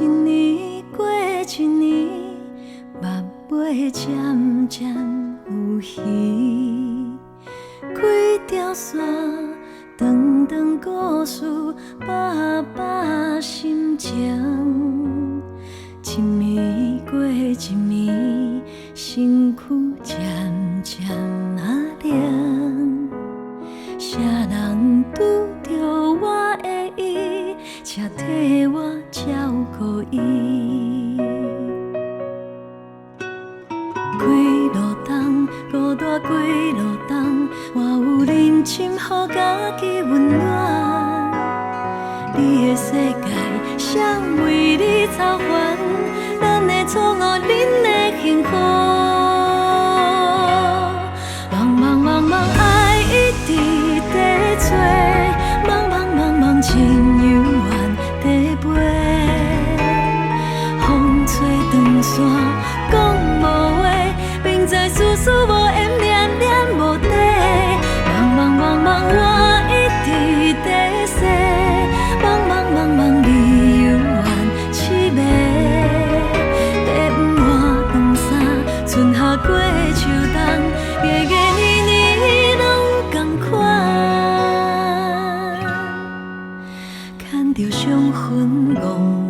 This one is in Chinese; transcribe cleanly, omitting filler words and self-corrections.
一年过一年，目尾渐渐有鱼，几条线，长长故事，把把心情。一暝过一暝，身躯渐渐啊冷。啥人拄着我的意，请替我照顾伊。几路冬，孤单几路冬，我有认真予家己温暖。你的世界，谁为你操烦？咱的错误，恁的幸福。茫茫茫茫，爱一直在找，茫茫茫茫，情犹原在飞。风吹长线，讲无话，明知事事无缘，念念无底。茫茫茫茫，我一直在说，茫茫茫茫，你犹原凄迷。地不换长衫，春夏过秋冬，月月年年拢同款。牵着伤痕戆。